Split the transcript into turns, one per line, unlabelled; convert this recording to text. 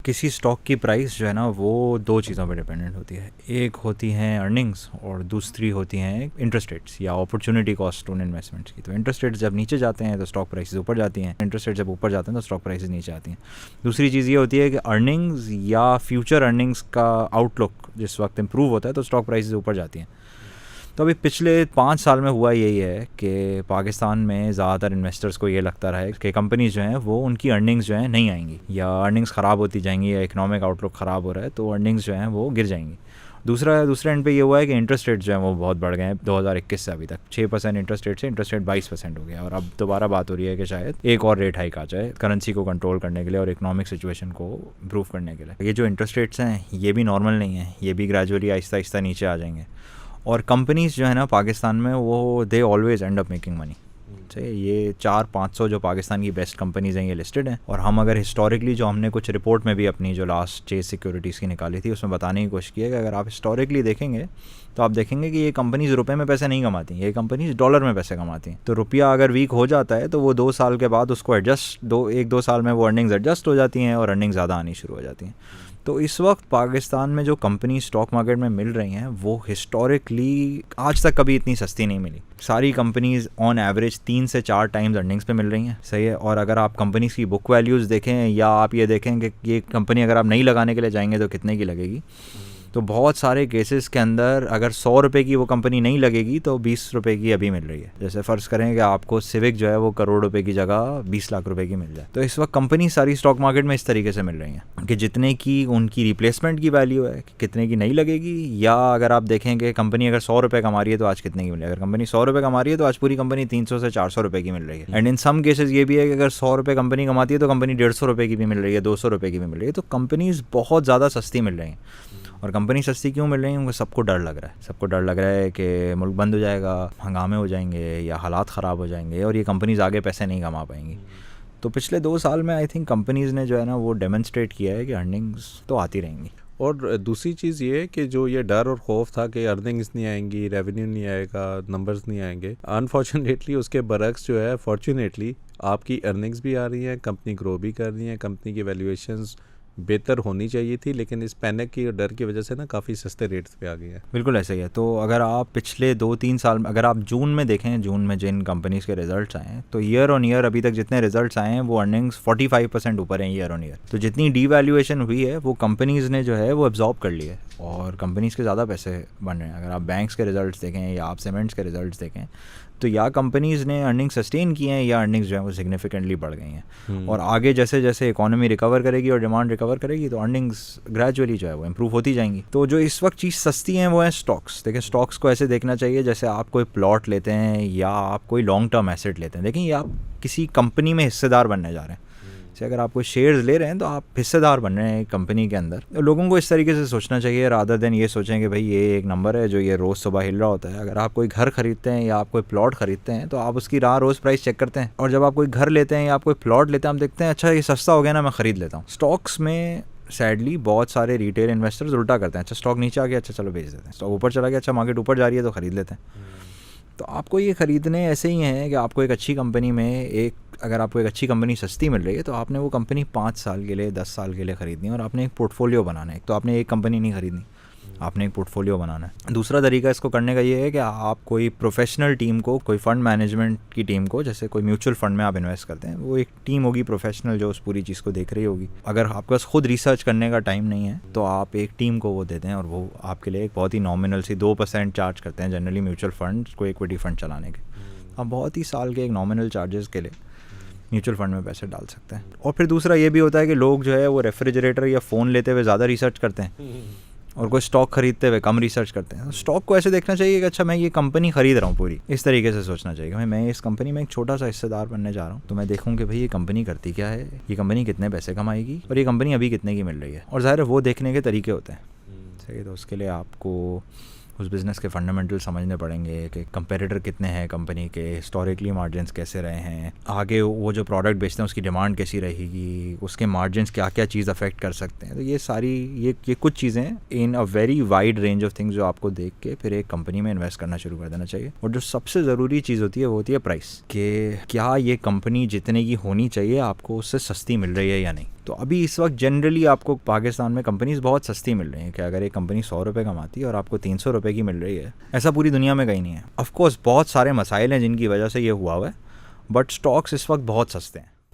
किसी स्टॉक की प्राइस जो है ना वो दो चीज़ों पर डिपेंडेंट होती है। एक होती हैं अर्निंग्स और दूसरी होती हैं इंटरेस्ट रेट्स या अपॉर्चुनिटी कॉस्ट उन इन्वेस्टमेंट्स की। तो इंटरेस्ट रेट्स जब नीचे जाते हैं तो स्टॉक प्राइसेस ऊपर जाती हैं, इंटरेस्ट रेट जब ऊपर जाते हैं तो स्टॉक प्राइसेस नीचे आती हैं। दूसरी चीज़ ये होती है कि अर्निंग्स या फ्यूचर अर्निंग्स का आउटलुक जिस वक्त इंप्रूव होता है तो स्टॉक प्राइसेस ऊपर जाती हैं। तो अभी पिछले 5 साल में हुआ यही है कि पाकिस्तान में ज़्यादातर इन्वेस्टर्स को ये लगता रहा है कि कंपनीज जो हैं वो उनकी अर्निंग्स जो हैं नहीं आएंगी या अर्निंग्स ख़राब होती जाएंगी या इकोनॉमिक आउटलुक ख़राब हो रहा है तो अर्निंग्स जो हैं वो गिर जाएंगी। दूसरे एंड पे ये हुआ है कि इंटरेस्ट रेट जो है वो बहुत बढ़ गए हैं 2021 से अभी तक। 6% इंटरेस्ट रेट से इंटरेस्ट रेट 22% हो गया और अब दोबारा बात हो रही है कि शायद एक और रेट हाइक आ जाए करेंसी को कंट्रोल करने के लिए और इकोनॉमिक सिचुएशन को इम्प्रूव करने के लिए। ये जो इंटरेस्ट रेट्स हैं ये भी नॉर्मल नहीं है, ये भी ग्रेजुअली आहिस्ता आहिस्ता नीचे आ जाएंगे। और कंपनीज जो है ना पाकिस्तान में वो they always and up making money. ये 400-500 जो पाकिस्तान की बेस्ट कंपनीज हैं ये लिस्टेड हैं और हम अगर हिस्टोरिकली जो हमने कुछ रिपोर्ट में भी अपनी जो लास्ट चेज सिक्योरिटीज़ की निकाली थी उसमें बताने की कोशिश की है कि अगर आप हिस्टोरिकली देखेंगे तो आप देखेंगे कि ये कंपनीज रुपए में पैसे नहीं कमाती, ये कंपनीज डॉलर में पैसे कमाती हैं। तो रुपया अगर वीक हो जाता है तो वो 2 साल के बाद उसको एक दो साल में वो अर्निंग्स एडजस्ट हो जाती हैं और अर्निंग्स ज़्यादा आनी शुरू हो जाती हैं। तो इस वक्त पाकिस्तान में जो कंपनी स्टॉक मार्केट में मिल रही हैं वो हिस्टोरिकली आज तक कभी इतनी सस्ती नहीं मिली। सारी कंपनीज ऑन एवरेज 3 से 4 टाइम्स अर्निंग्स पे मिल रही हैं, सही है। और अगर आप कंपनीज की बुक वैल्यूज़ देखें या आप ये देखें कि ये कंपनी अगर आप नहीं लगाने के लिए जाएंगे तो कितने की लगेगी, तो बहुत सारे केसेस के अंदर अगर 100 रुपये की वो कंपनी नहीं लगेगी तो 20 रुपये की अभी मिल रही है। जैसे फ़र्ज़ करें कि आपको सिविक जो है वो करोड़ रुपए की जगह 20 लाख रुपए की मिल जाए। तो इस वक्त कंपनी सारी स्टॉक मार्केट में इस तरीके से मिल रही हैं कि जितने की उनकी रिप्लेसमेंट की वैल्यू है कितने की नहीं लगेगी। या अगर आप देखें कि कंपनी अगर 100 रुपये कमा रही है तो आज कितने की मिल रही है। अगर कंपनी 100 रुपये कमा रही है तो आज पूरी कंपनी 300 से 400 रुपये की मिल रही है। एंड इन सम केसेस ये भी है कि अगर 100 रुपये कंपनी कमाती है तो कंपनी 150 रुपये की भी मिल रही है, 200 रुपये की भी मिल रही है। तो कंपनीज बहुत ज़्यादा सस्ती मिल रही हैं। और कंपनी सस्ती क्यों मिल रही है? उनको सबको डर लग रहा है, कि मुल्क बंद हो जाएगा, हंगामे हो जाएंगे या हालात ख़राब हो जाएंगे और ये कंपनीज आगे पैसे नहीं कमा पाएंगी। तो पिछले 2 साल में आई थिंक कंपनीज़ ने जो है ना वो डेमोन्स्ट्रेट किया है कि अर्निंग्स तो आती रहेंगी।
और दूसरी चीज़ ये है कि जो ये डर और खौफ था कि अर्निंग्स नहीं आएंगी, रेवेन्यू नहीं आएगा, नंबर्स नहीं आएंगे, अनफॉर्चुनेटली उसके बरक्स जो है फॉर्चुनेटली आपकी अर्निंग्स भी आ रही हैं, कंपनी ग्रो भी कर रही है, कंपनी की वैल्यूएशंस बेहतर होनी चाहिए थी लेकिन इस पैनिक की डर की वजह से ना काफ़ी सस्ते रेट्स पे आ गई है।
बिल्कुल ऐसा ही है। तो अगर आप पिछले 2-3 साल में अगर आप जून में देखें, जून में जिन कंपनीज़ के रिजल्ट्स आए हैं तो ईयर ऑन ईयर अभी तक जितने रिजल्ट्स आए हैं वो अर्निंग्स 45% ऊपर हैं ईयर ऑन ईयर। तो जितनी डीवैल्यूएशन हुई है वो कंपनीज़ ने जो है वो एब्जॉर्ब कर ली है और कंपनीज़ के ज़्यादा पैसे बन रहे हैं। अगर आप बैंक्स के रिजल्ट्स देखें या आप सीमेंट्स के रिजल्ट्स देखें तो या कंपनीज़ ने अर्निंग्स सस्टेन की हैं या अर्निंग्स जो है वो सिग्निफिकेंटली बढ़ गई हैं। और आगे जैसे जैसे इकोनॉमी रिकवर करेगी और डिमांड रिकवर करेगी तो अर्निंग्स ग्रेजुअली जो है वो इम्प्रूव होती जाएंगी। तो जो इस वक्त चीज़ सस्ती हैं वो है स्टॉक्स। देखिए स्टॉक्स को ऐसे देखना चाहिए जैसे आप कोई प्लॉट लेते हैं या आप कोई लॉन्ग टर्म एसेट लेते हैं। देखिए ये आप किसी कंपनी में हिस्सेदार बनने जा रहे हैं। अगर आप कोई शेयर्स ले रहे हैं तो आप हिस्सेदार बन रहे हैं कंपनी के अंदर। तो लोगों को इस तरीके से सोचना चाहिए रादर देन ये सोचें कि भाई ये एक नंबर है जो ये रोज़ सुबह हिल रहा होता है। अगर आप कोई घर खरीदते हैं या आप कोई प्लॉट खरीदते हैं तो आप उसकी रोज़ प्राइस चेक करते हैं। और जब आप कोई घर लेते हैं या आप कोई प्लॉट लेते हैं आप देखते हैं अच्छा ये सस्ता हो गया ना, मैं ख़रीद लेता हूँ। स्टॉक्स में सैडली बहुत सारे रिटेल इन्वेस्टर्स उल्टा करते हैं। अच्छा स्टॉक नीचे आ गया, अच्छा चलो बेच देते हैं। स्टॉक ऊपर चला गया, अच्छा मार्केट ऊपर जा रही है तो ख़रीद लेते हैं। तो आपको ये ख़रीदने ऐसे ही हैं कि आपको एक अच्छी कंपनी में अगर आपको एक अच्छी कंपनी सस्ती मिल रही है तो आपने वो कंपनी 5 साल के लिए 10 साल के लिए ख़रीदनी है और आपने एक पोर्टफोलियो बनाना है। तो आपने एक कंपनी नहीं ख़रीदनी, आपने एक पोर्टफोलियो बनाना है। दूसरा तरीका इसको करने का ये है कि आप कोई प्रोफेशनल टीम को, कोई फ़ंड मैनेजमेंट की टीम को, जैसे कोई म्यूचुअल फ़ंड में आप इन्वेस्ट करते हैं, वो एक टीम होगी प्रोफेशनल जो उस पूरी चीज़ को देख रही होगी। अगर आपके पास खुद रिसर्च करने का टाइम नहीं है तो आप एक टीम को वो देते हैं और वो आपके लिए एक बहुत ही नॉमिनल सी 2% चार्ज करते हैं जनरली म्यूचुअल फंड को इक्विटी फंड चलाने के। आप बहुत ही साल के एक नॉमिनल चार्जेस के लिए म्यूचुअल फंड में पैसे डाल सकते हैं। और फिर दूसरा ये भी होता है कि लोग जो है वो रेफ्रिजरेटर या फ़ोन लेते हुए ज़्यादा रिसर्च करते हैं और कोई स्टॉक खरीदते हुए कम रिसर्च करते हैं। स्टॉक को ऐसे देखना चाहिए कि अच्छा मैं ये कंपनी खरीद रहा हूँ पूरी, इस तरीके से सोचना चाहिए कि मैं इस कंपनी में एक छोटा सा हिस्सेदार बनने जा रहा हूँ। तो मैं देखूँ कि भाई ये कंपनी करती क्या है, ये कंपनी कितने पैसे कमाएगी और ये कंपनी अभी कितने की मिल रही है। और ज़ाहिर है वो देखने के तरीके होते हैं, सही। तो उसके लिए आपको उस बिज़नेस के फंडामेंटल समझने पड़ेंगे कि कंपेटिटर कितने हैं कंपनी के, हिस्टोरिकली मार्जिन्स कैसे रहे हैं, आगे वो जो प्रोडक्ट बेचते हैं उसकी डिमांड कैसी रहेगी, उसके मार्जिन्स क्या क्या चीज़ अफेक्ट कर सकते हैं। तो ये सारी ये कुछ चीज़ें in a very wide range of things जो आपको देख के फिर एक कंपनी में इन्वेस्ट करना शुरू कर देना चाहिए। और जो सबसे ज़रूरी चीज़ होती है वो होती है प्राइस, कि क्या ये कंपनी जितने की होनी चाहिए आपको उससे सस्ती मिल रही है या नहीं। तो अभी इस वक्त जनरली आपको पाकिस्तान में कंपनीज बहुत सस्ती मिल रही हैं कि अगर एक कंपनी 100 रुपये कमाती है और आपको 300 रुपये की मिल रही है, ऐसा पूरी दुनिया में कहीं नहीं है। ऑफकोर्स बहुत सारे मसाइल हैं जिनकी वजह से ये हुआ है, बट स्टॉक्स इस वक्त बहुत सस्ते हैं।